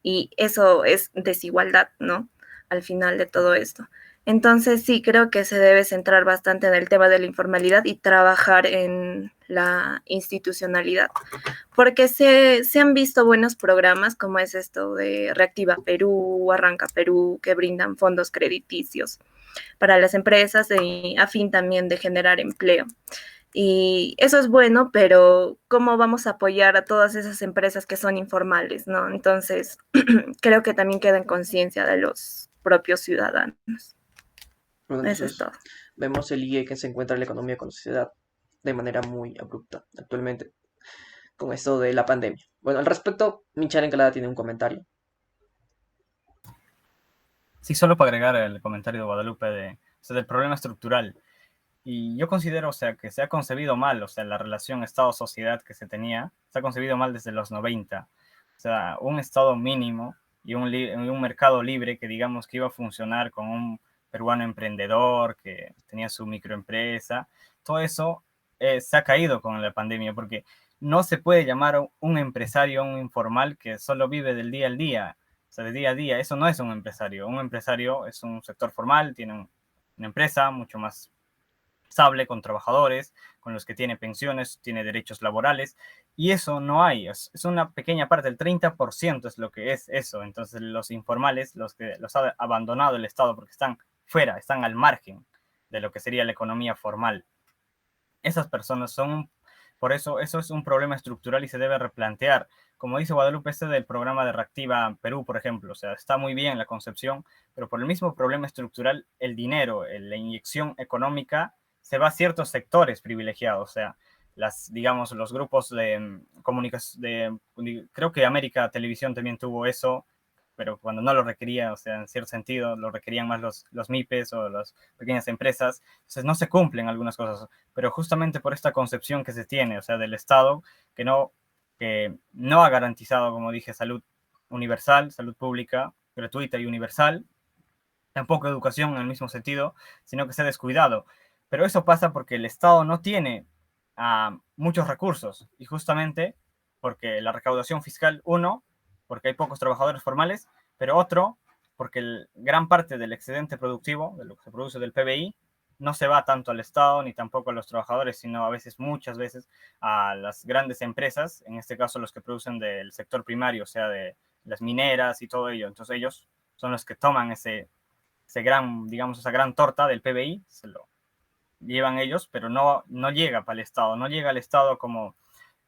Y eso es desigualdad, ¿no? Al final de todo esto. Entonces sí, creo que se debe centrar bastante en el tema de la informalidad y trabajar en la institucionalidad, porque se han visto buenos programas como es esto de Reactiva Perú, Arranca Perú, que brindan fondos crediticios para las empresas y a fin también de generar empleo. Y eso es bueno, pero ¿cómo vamos a apoyar a todas esas empresas que son informales, no? Entonces, creo que también queda en conciencia de los propios ciudadanos. Bueno, Eso es entonces todo. vemos el ligue que se encuentra la economía con la sociedad de manera muy abrupta actualmente con esto de la pandemia. Bueno, al respecto, Michelle Encalada tiene un comentario. Sí, solo para agregar el comentario de Guadalupe o sea, del problema estructural. Y yo considero, o sea, que se ha concebido mal, o sea, la relación Estado-sociedad que se tenía, se ha concebido mal desde los 90. O sea, un Estado mínimo y un mercado libre que digamos que iba a funcionar con un peruano emprendedor que tenía su microempresa, todo eso se ha caído con la pandemia porque no se puede llamar a un empresario a un informal que solo vive del día al día, o sea, de día a día. Eso no es un empresario. Un empresario es un sector formal, tiene una empresa mucho más estable, con trabajadores, con los que tiene pensiones, tiene derechos laborales, y eso no hay, es una pequeña parte, el 30% es lo que es eso. Entonces los informales, los que los ha abandonado el Estado porque están fuera, están al margen de lo que sería la economía formal. Esas personas por eso es un problema estructural y se debe replantear. Como dice Guadalupe, este del programa de Reactiva Perú, por ejemplo, o sea, está muy bien la concepción, pero por el mismo problema estructural, el dinero, la inyección económica se va a ciertos sectores privilegiados, o sea, digamos, los grupos de comunicación, creo que América Televisión también tuvo eso, pero cuando no lo requería, o sea, en cierto sentido, lo requerían más los MIPES o las pequeñas empresas, entonces no se cumplen algunas cosas, pero justamente por esta concepción que se tiene, o sea, del Estado, que no ha garantizado, como dije, salud universal, salud pública, gratuita y universal, tampoco educación en el mismo sentido, sino que se ha descuidado. Pero eso pasa porque el Estado no tiene muchos recursos y justamente porque la recaudación fiscal, uno, porque hay pocos trabajadores formales, pero otro, porque gran parte del excedente productivo, de lo que se produce del PBI, no se va tanto al Estado ni tampoco a los trabajadores, sino a veces, muchas veces, a las grandes empresas, en este caso los que producen del sector primario, o sea, de las mineras y todo ello. Entonces ellos son los que toman digamos, esa gran torta del PBI, se lo llevan ellos, pero no llega para el Estado, no llega al Estado como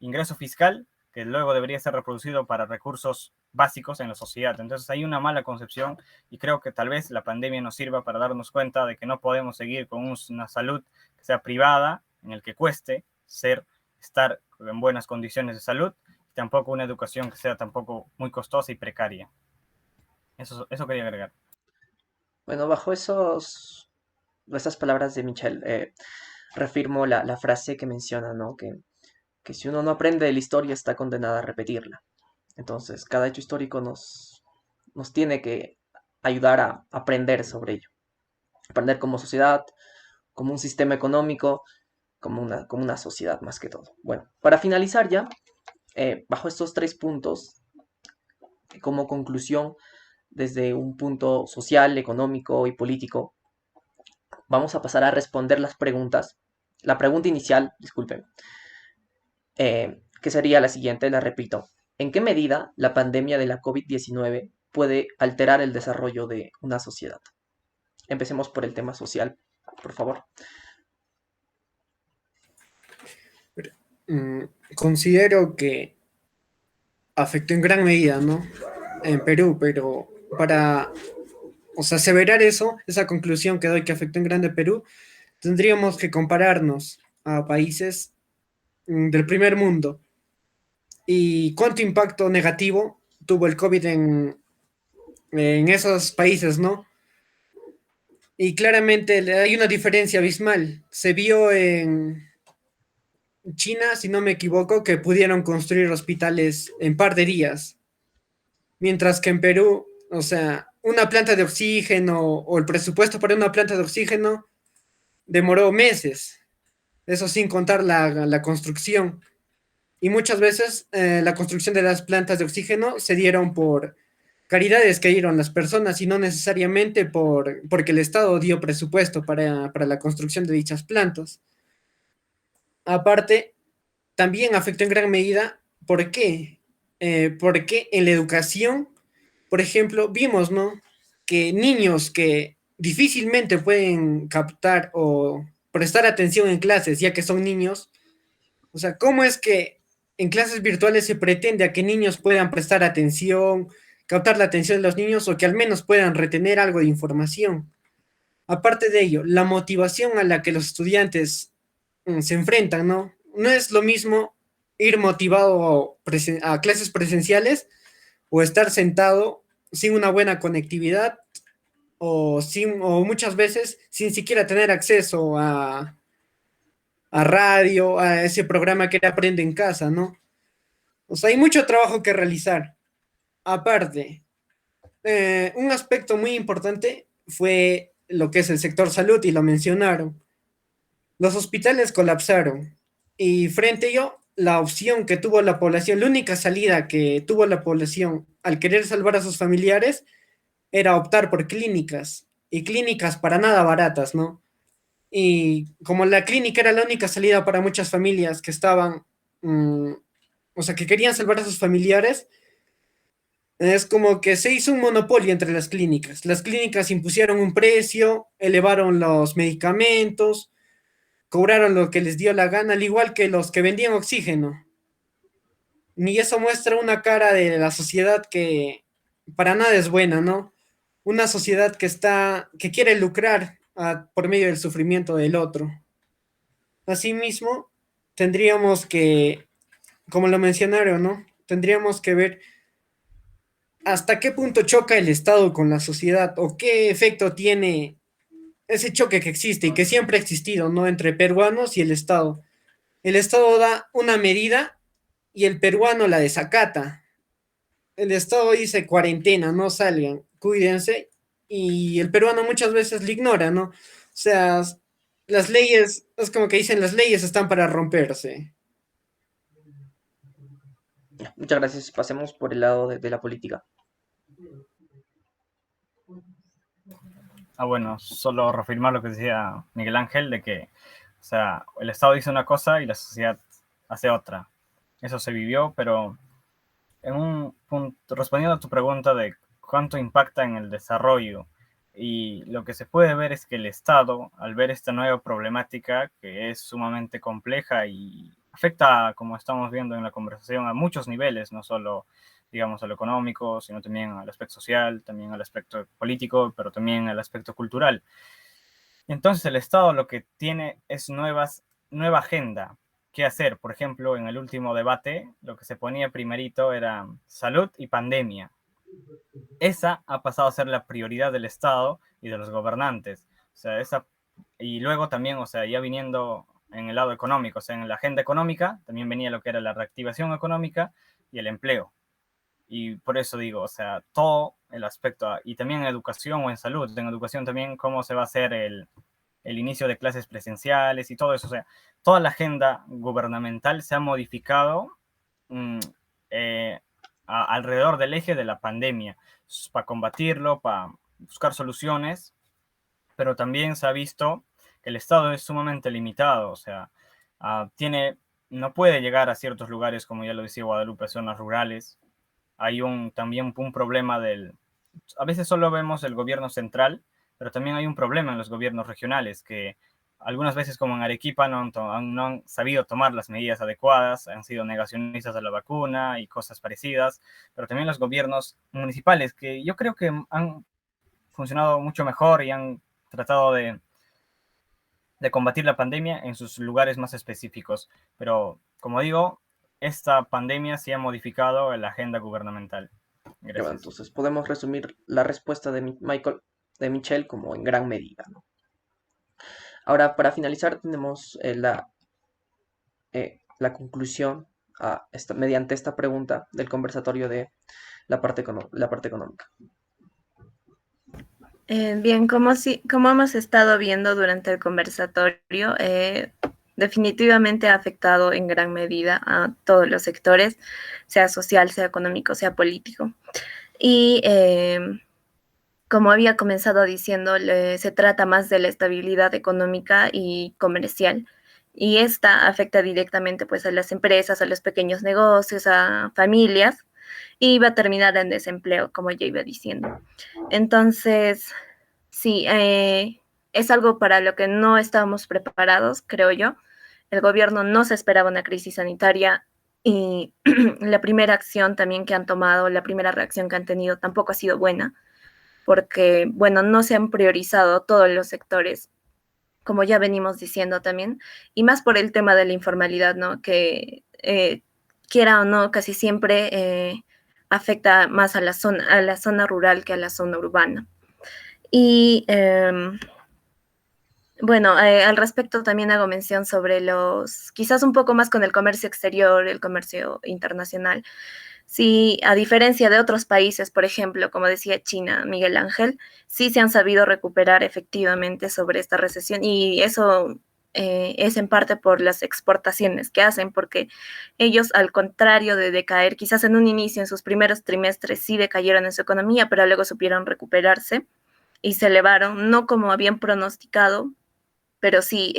ingreso fiscal, que luego debería ser reproducido para recursos básicos en la sociedad. Entonces hay una mala concepción y creo que tal vez la pandemia nos sirva para darnos cuenta de que no podemos seguir con una salud que sea privada, en el que cueste estar en buenas condiciones de salud, y tampoco una educación que sea tampoco muy costosa y precaria. Eso quería agregar. Bueno, bajo esas palabras de Michelle, reafirmo la frase que menciona, ¿no? Que si uno no aprende de la historia está condenada a repetirla. Entonces, cada hecho histórico nos tiene que ayudar a aprender sobre ello. Aprender como sociedad, como un sistema económico, como una sociedad más que todo. Bueno, para finalizar ya, bajo estos 3 puntos, como conclusión, desde un punto social, económico y político, vamos a pasar a responder las preguntas. La pregunta inicial, disculpen, que sería la siguiente, la repito. ¿En qué medida la pandemia de la COVID-19 puede alterar el desarrollo de una sociedad? Empecemos por el tema social, por favor. Mm, Considero que afectó en gran medida, ¿no? En Perú, pero para, o sea, aseverar eso, esa conclusión que doy que afectó en grande Perú, tendríamos que compararnos a países del primer mundo y cuánto impacto negativo tuvo el COVID en esos países, ¿no? Y claramente hay una diferencia abismal. Se vio en China, si no me equivoco, que pudieron construir hospitales en par de días, mientras que en Perú, o sea, una planta de oxígeno o el presupuesto para una planta de oxígeno demoró meses, eso sin contar la construcción. Y muchas veces la construcción de las plantas de oxígeno se dieron por caridades que dieron las personas y no necesariamente porque el Estado dio presupuesto para la construcción de dichas plantas. Aparte, también afectó en gran medida, ¿por qué? Porque en la educación, por ejemplo, vimos, ¿no? Que niños que difícilmente pueden captar o prestar atención en clases, ya que son niños, o sea, ¿cómo es que en clases virtuales se pretende a que niños puedan prestar atención, captar la atención de los niños o que al menos puedan retener algo de información? Aparte de ello, la motivación a la que los estudiantes se enfrentan, ¿no? No es lo mismo ir motivado a clases presenciales o estar sentado sin una buena conectividad o muchas veces sin siquiera tener acceso a radio, a ese programa que aprende en casa, ¿no? O sea, hay mucho trabajo que realizar. Aparte, un aspecto muy importante fue lo que es el sector salud y lo mencionaron. Los hospitales colapsaron y frente a ello, la opción que tuvo la población, la única salida que tuvo la población al querer salvar a sus familiares era optar por clínicas y clínicas para nada baratas, ¿no? Y como la clínica era la única salida para muchas familias que estaban, o sea, que querían salvar a sus familiares, es como que se hizo un monopolio entre las clínicas. Las clínicas impusieron un precio, elevaron los medicamentos, cobraron lo que les dio la gana, al igual que los que vendían oxígeno. Y eso muestra una cara de la sociedad que para nada es buena, ¿no? Una sociedad que quiere lucrar por medio del sufrimiento del otro. Asimismo, tendríamos que, como lo mencionaron, ¿no? Tendríamos que ver hasta qué punto choca el Estado con la sociedad o qué efecto tiene ese choque que existe y que siempre ha existido, ¿no? Entre peruanos y el Estado. El Estado da una medida y el peruano la desacata. El Estado dice cuarentena, no salgan, cuídense, y el peruano muchas veces lo ignora, ¿no? O sea, las leyes, es como que dicen, las leyes están para romperse. Muchas gracias. Pasemos por el lado de la política. Bueno, solo reafirmar lo que decía Miguel Ángel, de que, o sea, el Estado dice una cosa y la sociedad hace otra. Eso se vivió, pero en un punto, respondiendo a tu pregunta de cuánto impacta en el desarrollo, y lo que se puede ver es que el Estado, al ver esta nueva problemática que es sumamente compleja y afecta, como estamos viendo en la conversación, a muchos niveles, no solo, digamos, a lo económico, sino también al aspecto social, también al aspecto político, pero también al aspecto cultural. Entonces el Estado lo que tiene es nueva agenda. ¿Qué hacer? Por ejemplo, en el último debate, lo que se ponía primerito era salud y pandemia. Esa ha pasado a ser la prioridad del Estado y de los gobernantes. O sea, y luego también, o sea, ya viniendo en el lado económico, o sea, en la agenda económica, también venía lo que era la reactivación económica y el empleo. Y por eso digo, o sea, todo el aspecto, y también en educación o en salud, en educación también, cómo se va a hacer el inicio de clases presenciales y todo eso. O sea, toda la agenda gubernamental se ha modificado eh, alrededor del eje de la pandemia, para combatirlo, para buscar soluciones, pero también se ha visto que el Estado es sumamente limitado, o sea, tiene no puede llegar a ciertos lugares, como ya lo decía Guadalupe, zonas rurales. Hay también un problema a veces solo vemos el gobierno central, pero también hay un problema en los gobiernos regionales, que algunas veces, como en Arequipa, no han sabido tomar las medidas adecuadas, han sido negacionistas de la vacuna y cosas parecidas, pero también los gobiernos municipales, que yo creo que han funcionado mucho mejor y han tratado de combatir la pandemia en sus lugares más específicos. Pero, como digo, esta pandemia sí ha modificado la agenda gubernamental. Ya va, Gracias. entonces podemos resumir la respuesta de Michelle como en gran medida, ¿no? Ahora, para finalizar, tenemos la conclusión mediante esta pregunta del conversatorio de la parte económica. Bien, como hemos estado viendo durante el conversatorio, definitivamente ha afectado en gran medida a todos los sectores, sea social, sea económico, sea político. Y como había comenzado diciendo, se trata más de la estabilidad económica y comercial. Y esta afecta directamente pues, a las empresas, a los pequeños negocios, a familias, y va a terminar en desempleo, como ya iba diciendo. Entonces, sí, es algo para lo que no estábamos preparados, creo yo. El gobierno no se esperaba una crisis sanitaria y la primera acción también que han tomado, la primera reacción que han tenido tampoco ha sido buena, porque, bueno, no se han priorizado todos los sectores, como ya venimos diciendo también, y más por el tema de la informalidad, ¿no? Que quiera o no, casi siempre afecta más a la zona rural que a la zona urbana. Y bueno, al respecto también hago mención sobre quizás un poco más con el comercio exterior, el comercio internacional. Sí, a diferencia de otros países, por ejemplo, como decía China, Miguel Ángel, sí se han sabido recuperar efectivamente sobre esta recesión y eso es en parte por las exportaciones que hacen, porque ellos, al contrario de decaer, quizás en un inicio, en sus primeros trimestres, sí decayeron en su economía, pero luego supieron recuperarse y se elevaron, no como habían pronosticado, pero sí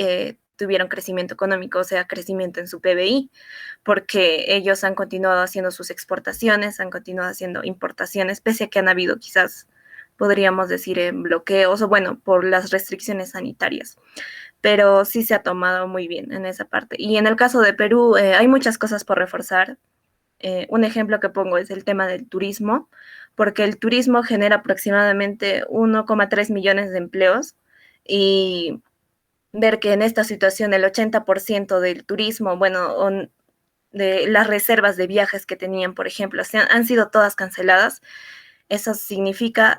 tuvieron crecimiento económico, o sea, crecimiento en su PBI, porque ellos han continuado haciendo sus exportaciones, han continuado haciendo importaciones, pese a que han habido quizás, podríamos decir, bloqueos o bueno, por las restricciones sanitarias. Pero sí se ha tomado muy bien en esa parte. Y en el caso de Perú, hay muchas cosas por reforzar. Un ejemplo que pongo es el tema del turismo, porque el turismo genera aproximadamente 1,3 millones de empleos y ver que en esta situación el 80% del turismo, bueno, de las reservas de viajes que tenían, por ejemplo, han sido todas canceladas, eso significa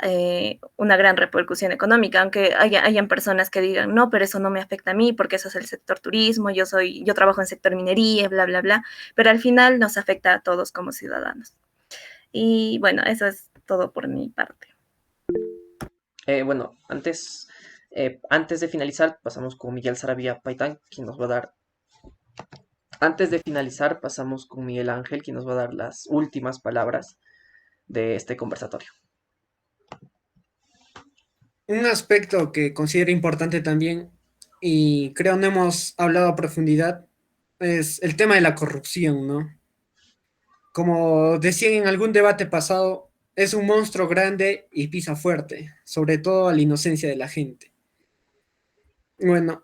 una gran repercusión económica, aunque hayan personas que digan, no, pero eso no me afecta a mí porque eso es el sector turismo, yo trabajo en sector minería, bla, bla, bla, pero al final nos afecta a todos como ciudadanos. Y bueno, eso es todo por mi parte. Bueno, antes de finalizar, pasamos con Miguel Saravia Paitán, quien nos va a dar. Antes de finalizar, pasamos con Miguel Ángel, quien nos va a dar las últimas palabras de este conversatorio. Un aspecto que considero importante también, y creo no hemos hablado a profundidad, es el tema de la corrupción, ¿no? Como decían en algún debate pasado, es un monstruo grande y pisa fuerte, sobre todo a la inocencia de la gente. Bueno,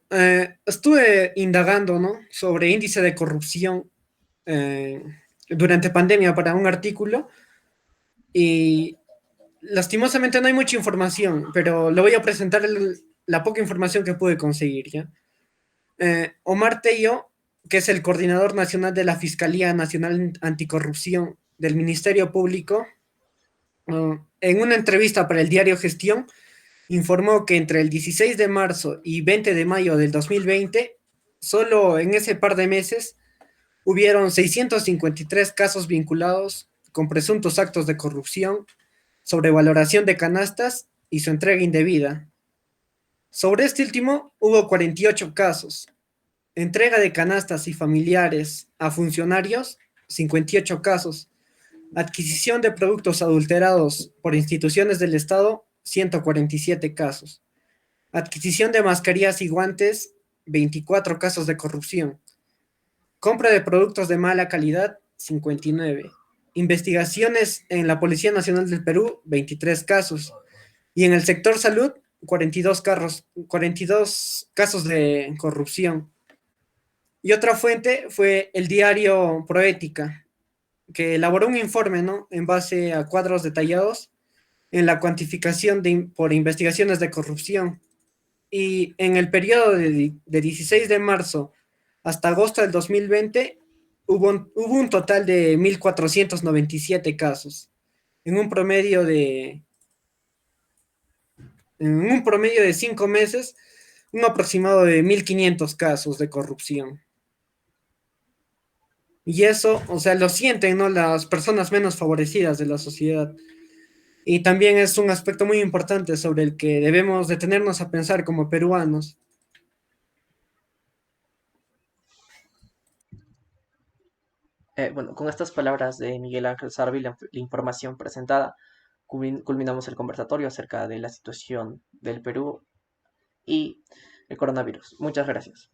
estuve indagando, ¿no? Sobre índice de corrupción eh, durante pandemia para un artículo y lastimosamente no hay mucha información, pero le voy a presentar la poca información que pude conseguir, ¿ya? Omar Tello, que es el coordinador nacional de la Fiscalía Nacional Anticorrupción del Ministerio Público, en una entrevista para el diario Gestión, informó que entre el 16 de marzo y 20 de mayo del 2020, solo en ese par de meses, hubieron 653 casos vinculados con presuntos actos de corrupción, sobrevaloración de canastas y su entrega indebida. Sobre este último, hubo 48 casos. Entrega de canastas y familiares a funcionarios, 58 casos. Adquisición de productos adulterados por instituciones del Estado, 147 casos. Adquisición de mascarillas y guantes, 24 casos de corrupción. Compra de productos de mala calidad, 59. Investigaciones en la Policía Nacional del Perú, 23 casos. Y en el sector salud, 42 casos de corrupción. Y otra fuente fue el diario Proética, que elaboró un informe, ¿no?, en base a cuadros detallados en la cuantificación por investigaciones de corrupción. Y en el periodo de 16 de marzo hasta agosto del 2020 hubo un total de 1.497 casos, en un promedio de 5 meses, un aproximado de 1.500 casos de corrupción. Y eso, o sea, lo sienten, ¿no?, las personas menos favorecidas de la sociedad. Y también es un aspecto muy importante sobre el que debemos detenernos a pensar como peruanos. Bueno, con estas palabras de Miguel Ángel Sarvi, la información presentada, culminamos el conversatorio acerca de la situación del Perú y el coronavirus. Muchas gracias.